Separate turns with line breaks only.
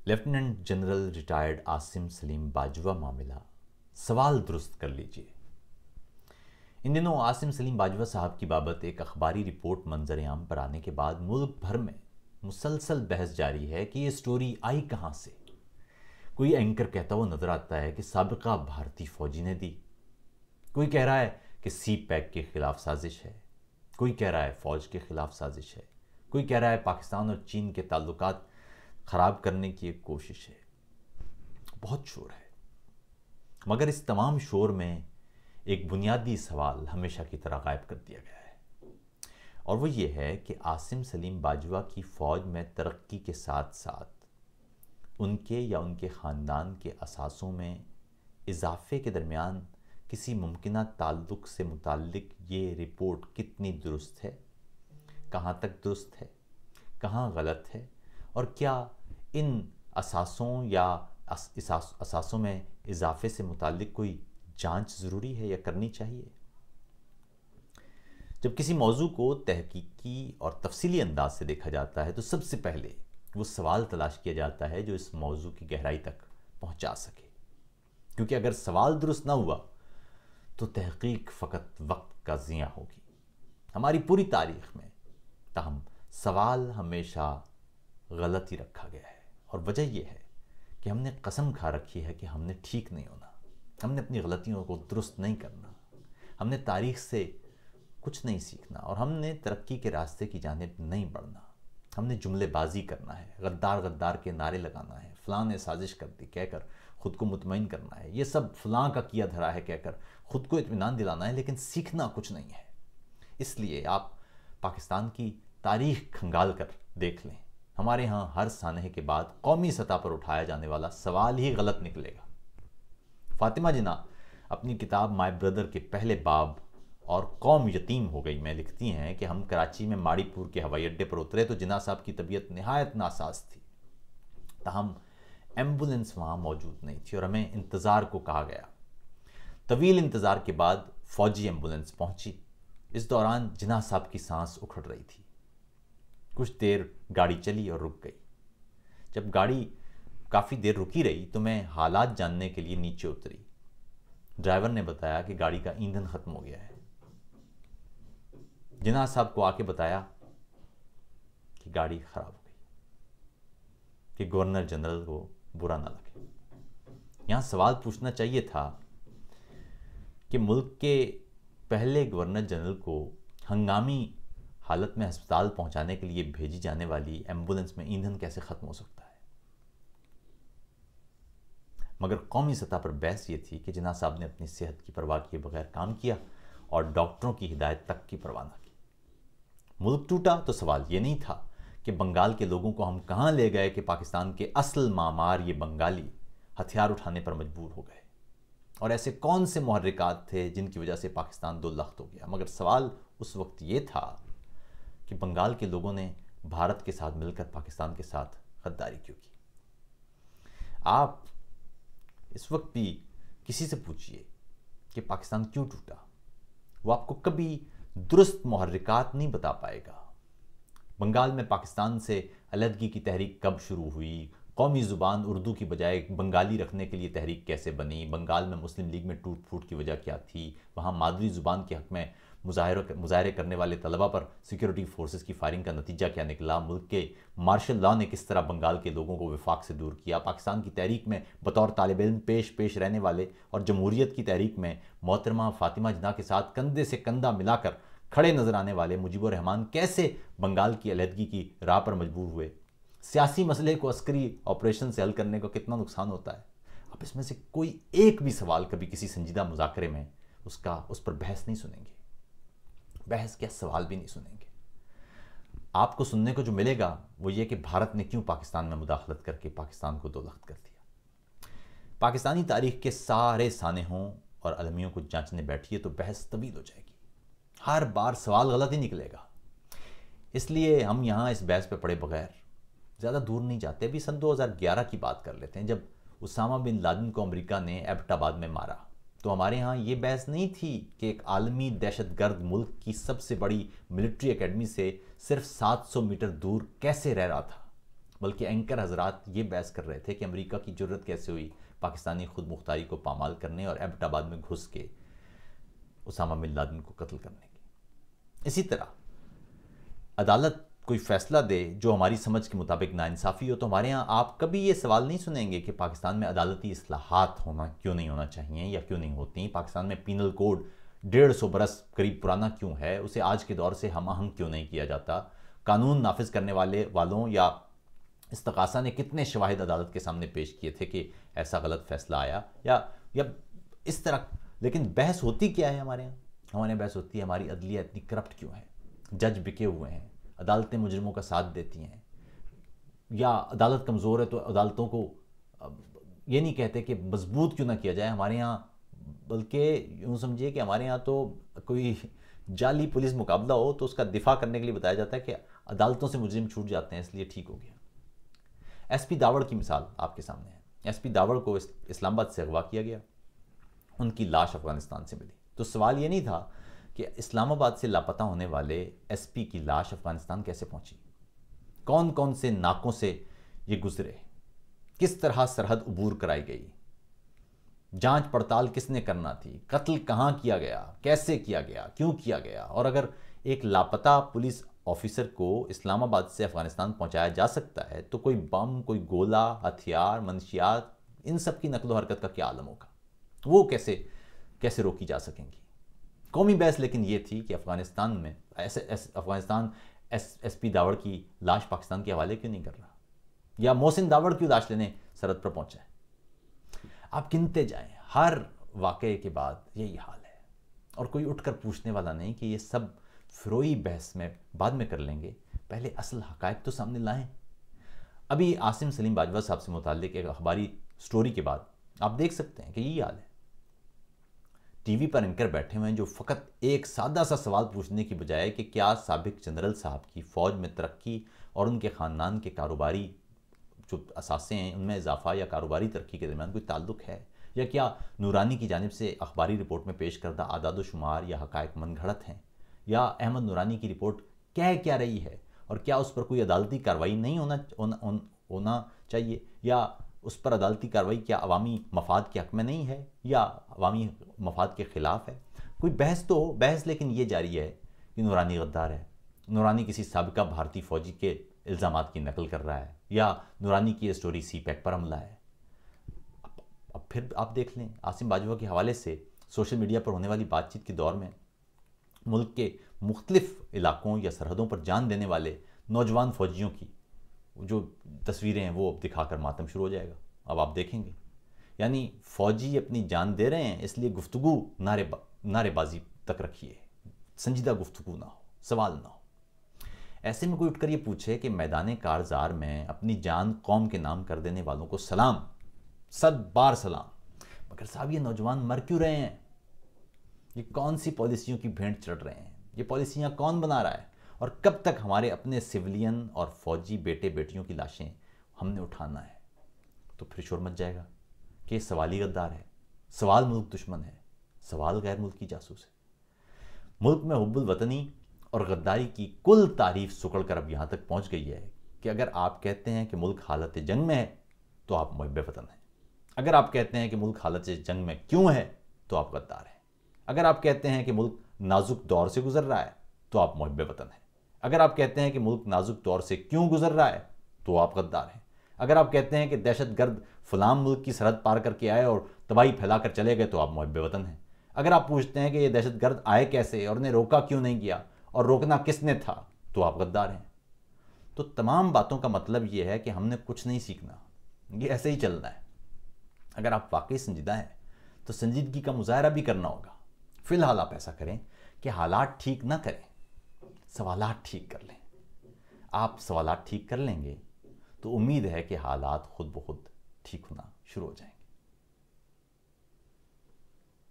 Lieutenant general retired Asim Saleem Bajwa معاملہ، سوال درست کر لیجئے۔ ان دنوں عاصم سلیم باجوہ صاحب کی بابت ایک اخباری رپورٹ منظر عام پر آنے کے بعد ملک بھر میں مسلسل بحث جاری ہے کہ یہ سٹوری آئی کہاں سے۔ کوئی اینکر کہتا ہوا نظر آتا ہے کہ سابقہ بھارتی فوجی نے دی، کوئی کہہ رہا ہے کہ سی پیک کے خلاف سازش ہے، کوئی کہہ رہا ہے فوج کے خلاف سازش ہے، کوئی کہہ رہا ہے پاکستان اور چین کے تعلقات خراب کرنے کی ایک کوشش ہے۔ بہت شور ہے، مگر اس تمام شور میں ایک بنیادی سوال ہمیشہ کی طرح غائب کر دیا گیا ہے، اور وہ یہ ہے کہ عاصم سلیم باجوہ کی فوج میں ترقی کے ساتھ ساتھ ان کے یا ان کے خاندان کے اثاثوں میں اضافے کے درمیان کسی ممکنہ تعلق سے متعلق یہ رپورٹ کتنی درست ہے، کہاں تک درست ہے، کہاں غلط ہے، اور کیا ان اثاثوں یا اثاثوں میں اضافے سے متعلق کوئی جانچ ضروری ہے یا کرنی چاہیے۔ جب کسی موضوع کو تحقیقی اور تفصیلی انداز سے دیکھا جاتا ہے تو سب سے پہلے وہ سوال تلاش کیا جاتا ہے جو اس موضوع کی گہرائی تک پہنچا سکے، کیونکہ اگر سوال درست نہ ہوا تو تحقیق فقط وقت کا ضیاع ہوگی۔ ہماری پوری تاریخ میں تاہم سوال ہمیشہ غلط ہی رکھا گیا ہے، اور وجہ یہ ہے کہ ہم نے قسم کھا رکھی ہے کہ ہم نے ٹھیک نہیں ہونا، ہم نے اپنی غلطیوں کو درست نہیں کرنا، ہم نے تاریخ سے کچھ نہیں سیکھنا، اور ہم نے ترقی کے راستے کی جانب نہیں بڑھنا۔ ہم نے جملے بازی کرنا ہے، غدار غدار کے نعرے لگانا ہے، فلاں نے سازش کر دی کہہ کر خود کو مطمئن کرنا ہے، یہ سب فلاں کا کیا دھرا ہے کہہ کر خود کو اطمینان دلانا ہے، لیکن سیکھنا کچھ نہیں ہے۔ اس لیے آپ پاکستان کی تاریخ کھنگال کر دیکھ لیں، ہمارے ہاں ہر سانحے کے بعد قومی سطح پر اٹھایا جانے والا سوال ہی غلط نکلے گا۔ فاطمہ جناح اپنی کتاب مائی بردر کے پہلے باب اور قوم یتیم ہو گئی میں لکھتی ہیں کہ ہم کراچی میں ماڑی پور کے ہوائی اڈے پر اترے تو جناح صاحب کی طبیعت نہایت ناساز تھی، تاہم ایمبولنس وہاں موجود نہیں تھی اور ہمیں انتظار کو کہا گیا۔ طویل انتظار کے بعد فوجی ایمبولنس پہنچی۔ اس دوران جناح صاحب کی سانس اکھڑ رہی تھی۔ کچھ دیر گاڑی چلی اور رک گئی۔ جب گاڑی کافی دیر رکی رہی تو میں حالات جاننے کے لیے نیچے اتری۔ ڈرائیور نے بتایا کہ گاڑی کا ایندھن ختم ہو گیا ہے۔ جناح صاحب کو آ کے بتایا کہ گاڑی خراب ہو گئی، کہ گورنر جنرل کو برا نہ لگے۔ یہاں سوال پوچھنا چاہیے تھا کہ ملک کے پہلے گورنر جنرل کو ہنگامی حالت میں ہسپتال پہنچانے کے لیے بھیجی جانے والی ایمبولنس میں ایندھن کیسے ختم ہو سکتا ہے؟ مگر قومی سطح پر بحث یہ تھی کہ جناح صاحب نے اپنی صحت کی پرواہ کیے بغیر کام کیا اور ڈاکٹروں کی ہدایت تک کی پرواہ نہ کی۔ ملک ٹوٹا تو سوال یہ نہیں تھا کہ بنگال کے لوگوں کو ہم کہاں لے گئے کہ پاکستان کے اصل معمار یہ بنگالی ہتھیار اٹھانے پر مجبور ہو گئے، اور ایسے کون سے محرکات تھے جن کی وجہ سے پاکستان دو لخت ہو گیا۔ مگر سوال اس وقت یہ تھا کہ بنگال کے لوگوں نے بھارت کے ساتھ مل کر پاکستان کے ساتھ غداری کیوں کی؟ آپ اس وقت بھی کسی سے پوچھئے کہ پاکستان کیوں ٹوٹا، وہ آپ کو کبھی درست محرکات نہیں بتا پائے گا۔ بنگال میں پاکستان سے علیحدگی کی تحریک کب شروع ہوئی، قومی زبان اردو کی بجائے بنگالی رکھنے کے لیے تحریک کیسے بنی، بنگال میں مسلم لیگ میں ٹوٹ پھوٹ کی وجہ کیا تھی، وہاں مادری زبان کے حق میں مظاہرے کرنے والے طلبہ پر سیکیورٹی فورسز کی فائرنگ کا نتیجہ کیا نکلا، ملک کے مارشل لاء نے کس طرح بنگال کے لوگوں کو وفاق سے دور کیا، پاکستان کی تحریک میں بطور طالب علم پیش رہنے والے اور جمہوریت کی تحریک میں محترمہ فاطمہ جناح کے ساتھ کندھے سے کندھا ملا کر کھڑے نظر آنے والے مجیب الرحمان کیسے بنگال کی علیحدگی کی راہ پر مجبور ہوئے، سیاسی مسئلے کو عسکری آپریشن سے حل کرنے کو کتنا نقصان ہوتا ہے۔ اب اس میں سے کوئی ایک بھی سوال کبھی کسی سنجیدہ مذاکرے میں اس پر بحث نہیں سنیں گے، بحث کیا سوال بھی نہیں سنیں گے۔ آپ کو سننے کو جو ملے گا وہ یہ کہ بھارت نے کیوں پاکستان میں مداخلت کر کے پاکستان کو دو لخت کر دیا۔ پاکستانی تاریخ کے سارے سانحوں اور المیوں کو جانچنے بیٹھیے تو بحث طویل ہو جائے گی، ہر بار سوال غلط ہی نکلے گا۔ اس لیے ہم یہاں اس بحث پہ پڑے بغیر زیادہ دور نہیں جاتے۔ ابھی سن 2011 کی بات کر لیتے ہیں، جب اسامہ بن لادن کو امریکہ نے ایبٹ آباد میں مارا تو ہمارے ہاں یہ بحث نہیں تھی کہ ایک عالمی دہشت گرد ملک کی سب سے بڑی ملٹری اکیڈمی سے صرف 700 میٹر دور کیسے رہ رہا تھا، بلکہ اینکر حضرات یہ بحث کر رہے تھے کہ امریکہ کی جرت کیسے ہوئی پاکستانی خود مختاری کو پامال کرنے اور ایبٹ آباد میں گھس کے اسامہ بن لادن کو قتل کرنے کی۔ اسی طرح عدالت کوئی فیصلہ دے جو ہماری سمجھ کے مطابق ناانصافی ہو تو ہمارے ہاں آپ کبھی یہ سوال نہیں سنیں گے کہ پاکستان میں عدالتی اصلاحات کیوں نہیں ہونا چاہیے یا کیوں نہیں ہوتی، پاکستان میں پینل کوڈ 150 برس قریب پرانا کیوں ہے، اسے آج کے دور سے ہم آہنگ کیوں نہیں کیا جاتا، قانون نافذ کرنے والوں یا استغاثہ نے کتنے شواہد عدالت کے سامنے پیش کیے تھے کہ ایسا غلط فیصلہ آیا یا اس طرح۔ لیکن بحث ہوتی کیا ہے ہمارے بحث ہوتی ہے ہماری عدلیہ اتنی کرپٹ کیوں ہے، جج بکے ہوئے ہیں، عدالتیں مجرموں کا ساتھ دیتی ہیں، یا عدالت کمزور ہے تو عدالتوں کو یہ نہیں کہتے کہ مضبوط کیوں نہ کیا جائے ہمارے ہاں، بلکہ یوں سمجھیے کہ ہمارے ہاں تو کوئی جعلی پولیس مقابلہ ہو تو اس کا دفاع کرنے کے لیے بتایا جاتا ہے کہ عدالتوں سے مجرم چھوٹ جاتے ہیں اس لیے ٹھیک ہو گیا۔ ایس پی داوڑ کی مثال آپ کے سامنے ہے۔ ایس پی داوڑ کو اسلام آباد سے اغوا کیا گیا، ان کی لاش افغانستان سے ملی، تو سوال یہ نہیں تھا کہ اسلام آباد سے لاپتہ ہونے والے ایس پی کی لاش افغانستان کیسے پہنچی، کون کون سے ناکوں سے یہ گزرے، کس طرح سرحد عبور کرائی گئی، جانچ پڑتال کس نے کرنا تھی، قتل کہاں کیا گیا، کیسے کیا گیا، کیوں کیا گیا، اور اگر ایک لاپتہ پولیس آفیسر کو اسلام آباد سے افغانستان پہنچایا جا سکتا ہے تو کوئی بم، کوئی گولہ، ہتھیار، منشیات، ان سب کی نقل و حرکت کا کیا عالم ہوگا، وہ کیسے روکی جا سکیں گی۔ قومی بحث لیکن یہ تھی کہ افغانستان میں ایس پی داوڑ کی لاش پاکستان کے حوالے کیوں نہیں کر رہا، یا محسن داوڑ کیوں لاش لینے سرحد پر پہنچا ہے۔ آپ گنتے جائیں، ہر واقعے کے بعد یہی حال ہے، اور کوئی اٹھ کر پوچھنے والا نہیں کہ یہ سب فروئی بحث میں بعد میں کر لیں گے، پہلے اصل حقائق تو سامنے لائیں۔ ابھی عاصم سلیم باجوہ صاحب سے متعلق ایک اخباری سٹوری کے بعد آپ دیکھ سکتے ہیں کہ یہی حال ہے، ٹی وی پر اینکر بیٹھے ہوئے ہیں جو فقط ایک سادہ سا سوال پوچھنے کی بجائے کہ کیا سابق جنرل صاحب کی فوج میں ترقی اور ان کے خاندان کے کاروباری جو اثاثے ہیں ان میں اضافہ یا کاروباری ترقی کے درمیان کوئی تعلق ہے، یا کیا نورانی کی جانب سے اخباری رپورٹ میں پیش کردہ اعداد و شمار یا حقائق من گھڑت ہیں، یا احمد نورانی کی رپورٹ کہہ کیا رہی ہے، اور کیا اس پر کوئی عدالتی کارروائی نہیں ہونا چاہیے، یا اس پر عدالتی کارروائی کیا عوامی مفاد کے حق میں نہیں ہے یا عوامی مفاد کے خلاف ہے۔ کوئی بحث تو ہو، بحث لیکن یہ جاری ہے کہ نورانی غدار ہے، نورانی کسی سابقہ بھارتی فوجی کے الزامات کی نقل کر رہا ہے، یا نورانی کی یہ سٹوری سی پیک پر حملہ ہے۔ اب پھر آپ دیکھ لیں عاصم باجوہ کے حوالے سے سوشل میڈیا پر ہونے والی بات چیت کے دور میں ملک کے مختلف علاقوں یا سرحدوں پر جان دینے والے نوجوان فوجیوں کی جو تصویریں ہیں وہ دکھا کر ماتم شروع ہو جائے گا۔ اب آپ دیکھیں گے یعنی فوجی اپنی جان دے رہے ہیں، اس لیے گفتگو نعرے بازی تک رکھیے، سنجیدہ گفتگو نہ ہو، سوال نہ ہو۔ ایسے میں کوئی اٹھ کر یہ پوچھے کہ میدان کارزار میں اپنی جان قوم کے نام کر دینے والوں کو سلام، 100 بار سلام، مگر صاحب یہ نوجوان مر کیوں رہے ہیں، یہ کون سی پالیسیوں کی بھینٹ چڑھ رہے ہیں، یہ پالیسیاں کون بنا رہا ہے، اور کب تک ہمارے اپنے سیولین اور فوجی بیٹے بیٹیوں کی لاشیں ہم نے اٹھانا ہے۔ تو پھر شور مچ جائے گا کہ سوال ہی غدار ہے، سوال ملک دشمن ہے، سوال غیر ملکی جاسوس ہے۔ ملک میں حب الوطنی اور غداری کی کل تعریف سکڑ کر اب یہاں تک پہنچ گئی ہے کہ اگر آپ کہتے ہیں کہ ملک حالت جنگ میں ہے تو آپ محب وطن ہیں، اگر آپ کہتے ہیں کہ ملک حالت جنگ میں کیوں ہے تو آپ غدار ہیں، اگر آپ کہتے ہیں کہ ملک نازک دور سے گزر رہا ہے تو آپ محب وطن ہیں، اگر آپ کہتے ہیں کہ ملک نازک دور سے کیوں گزر رہا ہے تو آپ غدار ہیں، اگر آپ کہتے ہیں کہ دہشت گرد فلاں ملک کی سرحد پار کر کے آئے اور تباہی پھیلا کر چلے گئے تو آپ محب وطن ہیں، اگر آپ پوچھتے ہیں کہ یہ دہشت گرد آئے کیسے اور انہیں روکا کیوں نہیں گیا اور روکنا کس نے تھا تو آپ غدار ہیں۔ تو تمام باتوں کا مطلب یہ ہے کہ ہم نے کچھ نہیں سیکھنا، یہ ایسے ہی چلنا ہے۔ اگر آپ واقعی سنجیدہ ہیں تو سنجیدگی کا مظاہرہ بھی کرنا ہوگا۔ فی الحال آپ ایسا کریں کہ حالات ٹھیک نہ کریں، سوالات ٹھیک کر لیں۔ آپ سوالات ٹھیک کر لیں گے تو امید ہے کہ حالات خود بخود ٹھیک ہونا شروع ہو جائیں گے۔